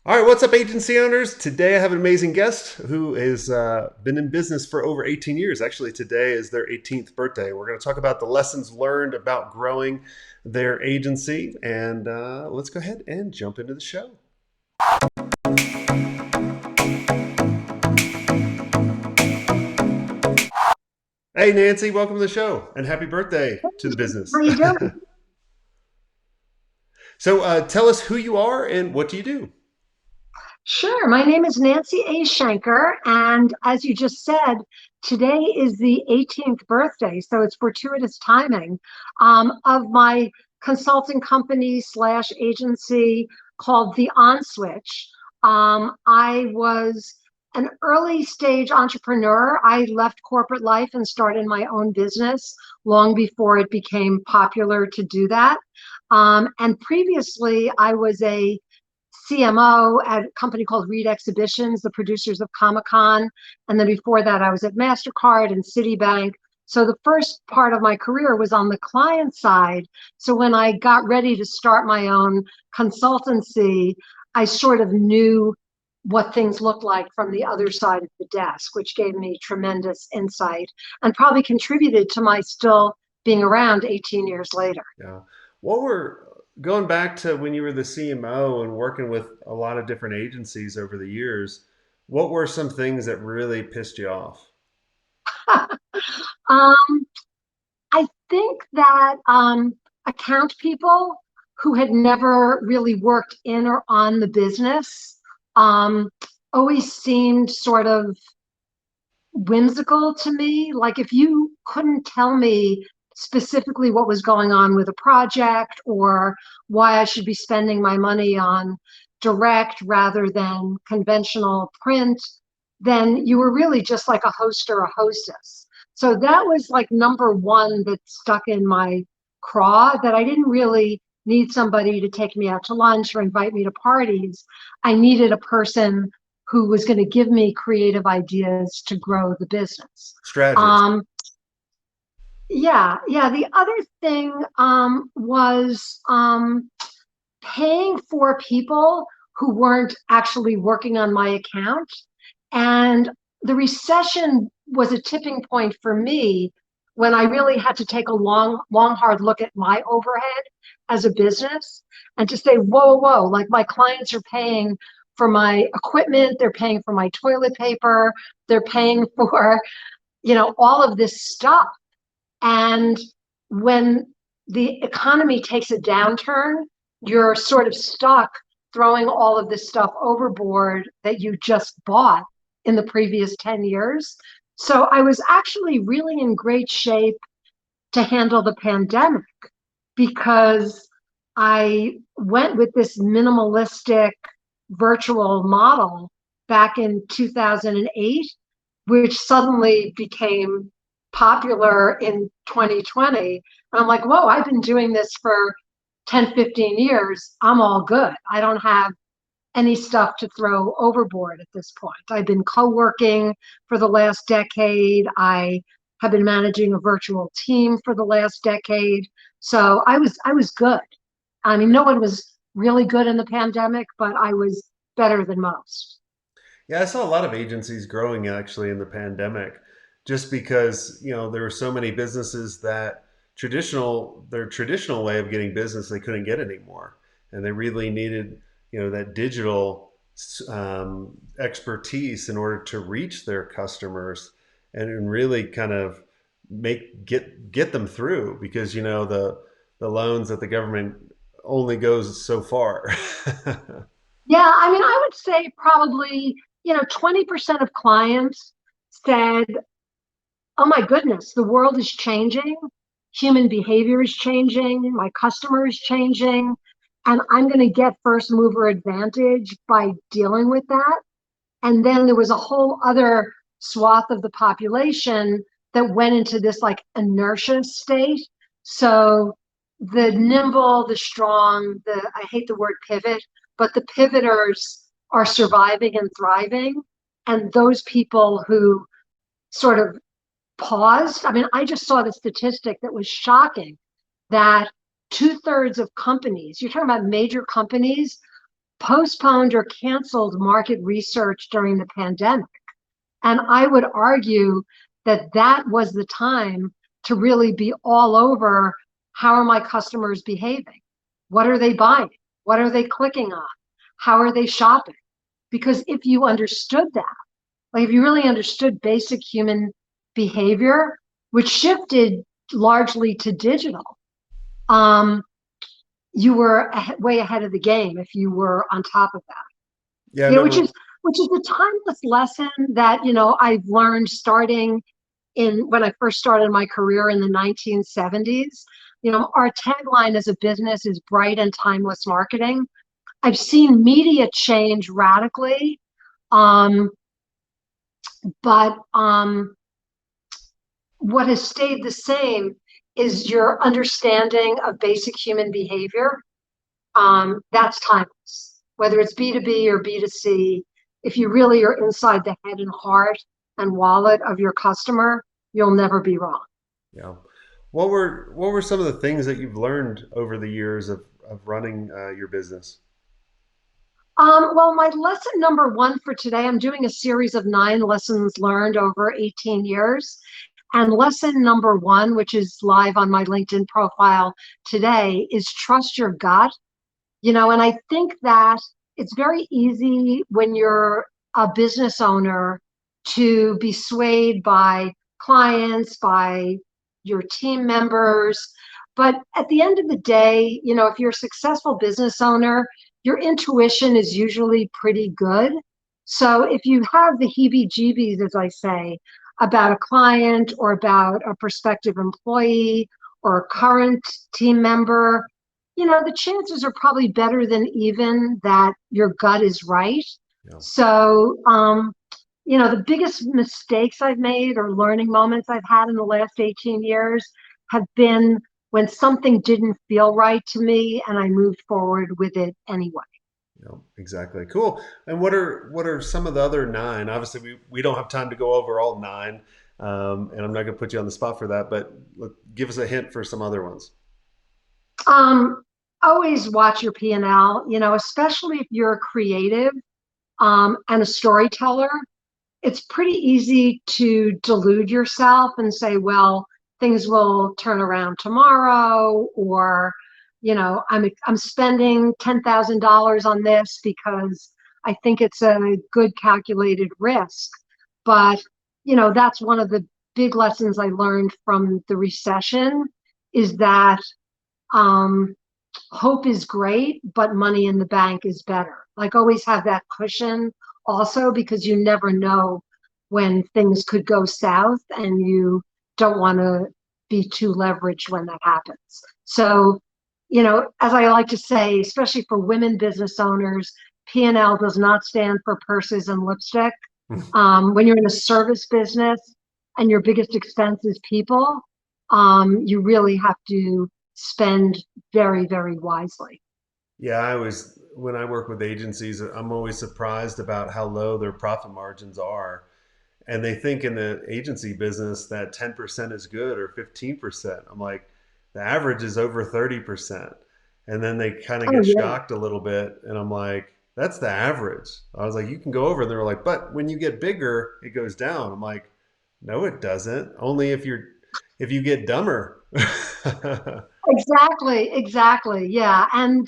All right, what's up, agency owners? Today I have an amazing guest who has been in business for over 18 years. Actually, today is their 18th birthday. We're going to talk about the lessons learned about growing their agency, and let's go ahead and jump into the show. Hey, Nancy, welcome to the show, and happy birthday to the How business. you doing? So, tell us who you are and what do you do? Sure. My name is Nancy A. Schenker, and as you just said, today is the 18th birthday, so it's fortuitous timing of my consulting company slash agency called The On Switch. I was an early stage entrepreneur. I left corporate life and started my own business long before it became popular to do that. And previously, I was a CMO at a company called Reed Exhibitions, the producers of Comic Con. And then before that, I was at MasterCard and Citibank. So the first part of my career was on the client side. So when I got ready to start my own consultancy, I sort of knew what things looked like from the other side of the desk, which gave me tremendous insight and probably contributed to my still being around 18 years later. Yeah. What were going back to when you were the CMO and working with a lot of different agencies over the years, what were some things that really pissed you off? um, I think that account people who had never really worked in or on the business um, always seemed sort of whimsical to me. Like if you couldn't tell me specifically what was going on with a project or why I should be spending my money on direct rather than conventional print, then you were really just like a host or a hostess. So that was like number one that stuck in my craw, that I didn't really need somebody to take me out to lunch or invite me to parties. I needed a person who was going to give me creative ideas to grow the business. Strategist. Um, yeah. The other thing was paying for people who weren't actually working on my account. And the recession was a tipping point for me when I really had to take a long, hard look at my overhead as a business and to say, whoa, like my clients are paying for my equipment, they're paying for my toilet paper, they're paying for, all of this stuff. And when the economy takes a downturn, you're sort of stuck throwing all of this stuff overboard that you just bought in the previous 10 years. So I was actually really in great shape to handle the pandemic because I went with this minimalistic virtual model back in 2008, which suddenly became popular in 2020. And I'm like, whoa, I've been doing this for 10, 15 years. I'm all good. I don't have any stuff to throw overboard at this point. I've been co-working for the last decade. I have been managing a virtual team for the last decade. So I was good. I mean, no one was really good in the pandemic, but I was better than most. Yeah, I saw a lot of agencies growing actually in the pandemic just because, there were so many businesses that their traditional way of getting business they couldn't get anymore. And they really needed, that digital expertise in order to reach their customers and really kind of get them through because, the loans that the government only goes so far. Yeah, I mean, I would say probably, 20% of clients said, oh my goodness, the world is changing. Human behavior is changing. My customer is changing. And I'm going to get first mover advantage by dealing with that. And then there was a whole other swath of the population that went into this like inertia state. So the nimble, the strong, I hate the word pivot, but the pivoters are surviving and thriving. And those people who sort of paused. I mean, I just saw the statistic that was shocking that two-thirds of companies, you're talking about major companies, postponed or canceled market research during the pandemic. And I would argue that that was the time to really be all over how are my customers behaving? What are they buying? What are they clicking on? How are they shopping? Because if you understood that, like if you really understood basic human behavior, which shifted largely to digital, um, you were way ahead of the game if you were on top of that. Yeah, You know, no, which is a timeless lesson that I've learned starting in when I first started my career in the 1970s. Our tagline as a business is bright and timeless marketing. I've seen media change radically, um, but what has stayed the same is your understanding of basic human behavior. That's timeless, whether it's B2B or B2C. If you really are inside the head and heart and wallet of your customer, you'll never be wrong. yeah. What were some of the things that you've learned over the years of running your business? Well, my lesson number one for today, I'm doing a series of 9 lessons learned over 18 years. And lesson number one, which is live on my LinkedIn profile today, is trust your gut. And I think that it's very easy when you're a business owner to be swayed by clients, by your team members. But at the end of the day, if you're a successful business owner, your intuition is usually pretty good. So if you have the heebie jeebies, as I say, about a client or about a prospective employee or a current team member, the chances are probably better than even that your gut is right. Yeah. So, the biggest mistakes I've made or learning moments I've had in the last 18 years have been when something didn't feel right to me and I moved forward with it anyway. Yeah, exactly. Cool. And what are some of the other nine? Obviously, we don't have time to go over all nine, and I'm not going to put you on the spot for that. But give us a hint for some other ones. Um, Always watch your P&L, especially if you're a creative and a storyteller. It's pretty easy to delude yourself and say, well, things will turn around tomorrow, or, I'm spending $10,000 on this because I think it's a good calculated risk. But, that's one of the big lessons I learned from the recession is that um, hope is great, but money in the bank is better. Like always have that cushion also because you never know when things could go south and you don't want to be too leveraged when that happens. So, as I like to say, especially for women business owners, P&L does not stand for purses and lipstick. When you're in a service business and your biggest expense is people, you really have to spend very, very wisely. Yeah, when I work with agencies, I'm always surprised about how low their profit margins are. And they think in the agency business that 10% is good or 15%. I'm like, the average is over 30%. And then they kind of Oh, get yeah. shocked a little bit. And I'm like, that's the average. I was like, you can go over. And they were like, but when you get bigger, it goes down. I'm like, no, it doesn't. Only if you get dumber. Exactly, exactly. Yeah. And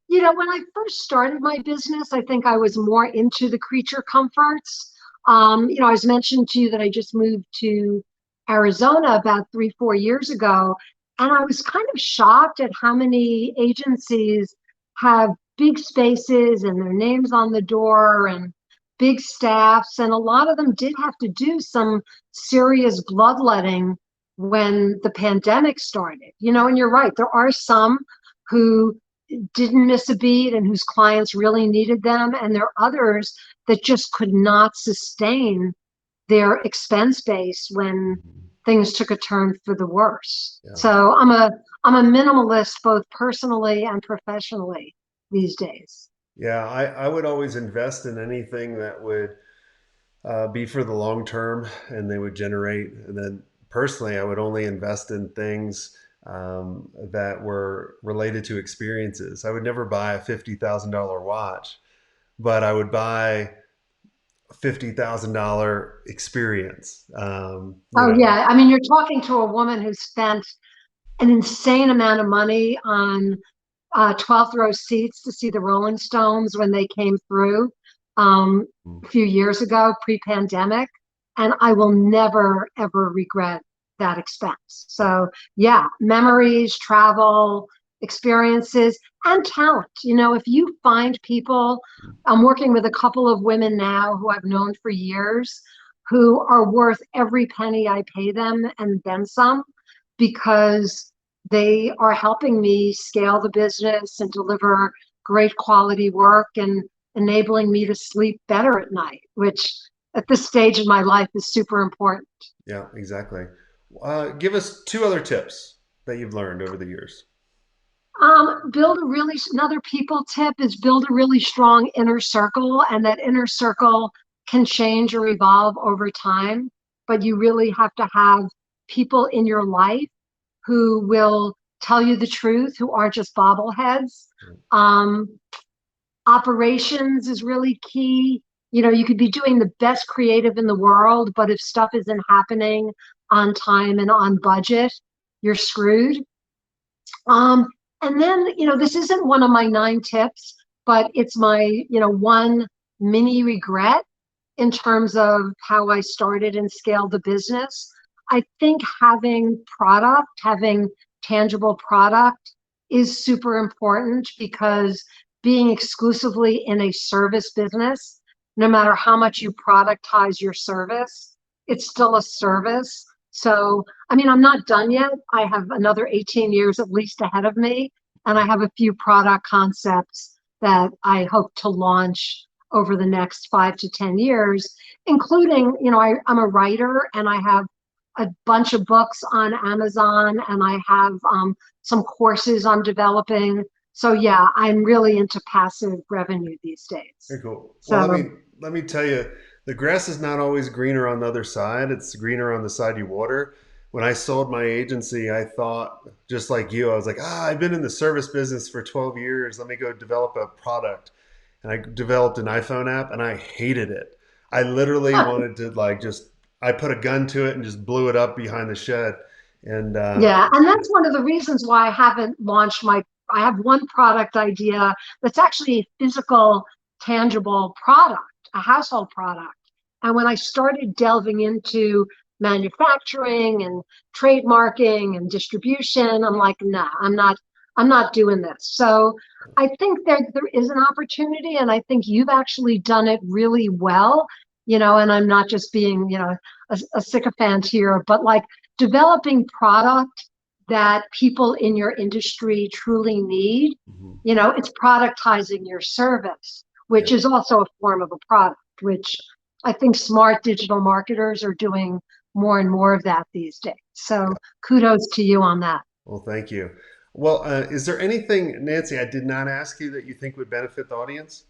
when I first started my business, I think I was more into the creature comforts. I was mentioned to you that I just moved to Arizona about 3, 4 years ago, and I was kind of shocked at how many agencies have big spaces and their names on the door and big staffs, and a lot of them did have to do some serious bloodletting when the pandemic started. And you're right, there are some who didn't miss a beat and whose clients really needed them. And there are others that just could not sustain their expense base when things took a turn for the worse. Yeah. So I'm a minimalist both personally and professionally these days. Yeah. I would always invest in anything that would be for the long term and they would generate. And then personally, I would only invest in things that were related to experiences. I would never buy a $50,000 watch, but I would buy a $50,000 experience. Oh yeah, I mean, you're talking to a woman who spent an insane amount of money on 12th row seats to see the Rolling Stones when they came through a few years ago, pre-pandemic, and I will never ever regret that expense. So yeah, memories, travel, experiences, and talent. You know, if you find people, I'm working with a couple of women now who I've known for years who are worth every penny I pay them and then some, because they are helping me scale the business and deliver great quality work and enabling me to sleep better at night, which at this stage in my life is super important. Yeah, exactly. Give us two other tips that you've learned over the years. Build a really, another people tip is build a really strong inner circle, and that inner circle can change or evolve over time, but you really have to have people in your life who will tell you the truth, who aren't just bobbleheads. Um, Operations is really key. You know, you could be doing the best creative in the world, but if stuff isn't happening on time and on budget, you're screwed. Um, and then, you know, this isn't one of my 9 tips, but it's my, one mini regret in terms of how I started and scaled the business. I think having product, having tangible product is super important, because being exclusively in a service business, no matter how much you productize your service, it's still a service. So, I mean, I'm not done yet. I have another 18 years at least ahead of me, and I have a few product concepts that I hope to launch over the next 5 to 10 years, including, I'm a writer and I have a bunch of books on Amazon, and I have some courses I'm developing. So yeah, I'm really into passive revenue these days. Very cool. Well, So let me tell you, the grass is not always greener on the other side. It's greener on the side you water. When I sold my agency, I thought just like you. I was like, I've been in the service business for 12 years. Let me go develop a product. And I developed an iPhone app, and I hated it. I literally wanted to like just I put a gun to it and just blew it up behind the shed. And yeah, and that's one of the reasons why I haven't launched my. I have one product idea that's actually a physical, tangible product, a household product. And when I started delving into manufacturing and trademarking and distribution, I'm like, nah, I'm not doing this. So I think there is an opportunity, and I think you've actually done it really well. And I'm not just being, a sycophant here, but like developing product that people in your industry truly need. mhm, It's productizing your service, yeah, which is also a form of a product, which I think smart digital marketers are doing more and more of that these days. So kudos to you on that. well, thank you. Well, is there anything, Nancy, I did not ask you that you think would benefit the audience?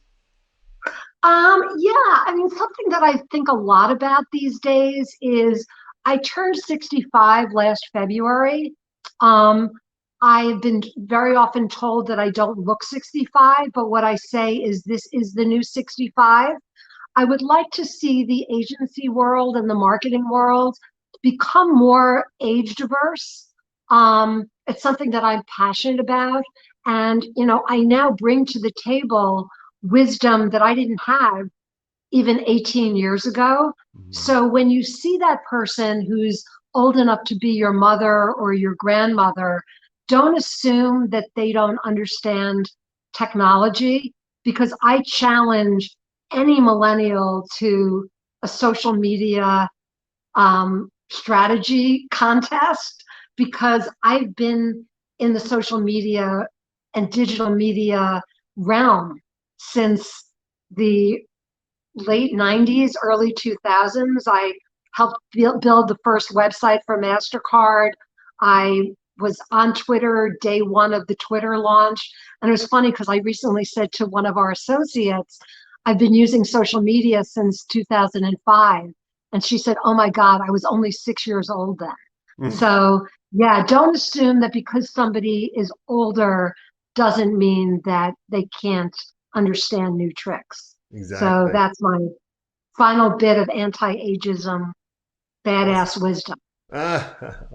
Yeah, I mean, something that I think a lot about these days is I turned 65 last February. Um, I've been very often told that I don't look 65, but what I say is this is the new 65. I would like to see the agency world and the marketing world become more age diverse. It's something that I'm passionate about. And, I now bring to the table wisdom that I didn't have even 18 years ago. Mhm. So when you see that person who's old enough to be your mother or your grandmother, don't assume that they don't understand technology, because I challenge any millennial to a social media strategy contest, because I've been in the social media and digital media realm since the late 90s, early 2000s. I helped build the first website for MasterCard. I was on Twitter day one of the Twitter launch. And it was funny because I recently said to one of our associates, I've been using social media since 2005. And she said, oh my God, I was only 6 years old then. Mm. So Yeah, don't assume that because somebody is older doesn't mean that they can't understand new tricks. So Exactly. that's my final bit of anti-ageism, Awesome. badass wisdom.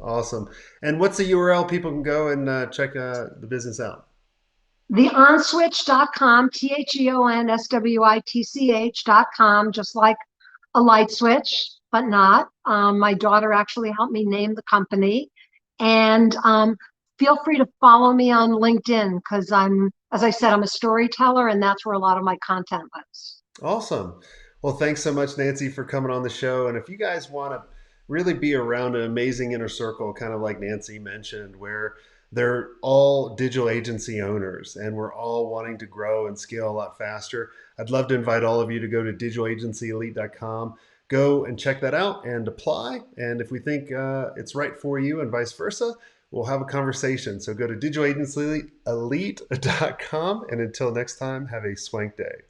Awesome. And what's the URL people can go and check the business out? Theonswitch.com, TheOnswitch.com, just like a light switch, but not. My daughter actually helped me name the company. And feel free to follow me on LinkedIn because as I said, I'm a storyteller and that's where a lot of my content lives. Awesome. Well, thanks so much, Nancy, for coming on the show. And if you guys want to really be around an amazing inner circle, kind of like Nancy mentioned, where they're all digital agency owners and we're all wanting to grow and scale a lot faster, I'd love to invite all of you to go to digitalagencyelite.com. Go and check that out and apply. And if we think it's right for you and vice versa, we'll have a conversation. So go to digitalagencyelite.com. And until next time, have a swank day.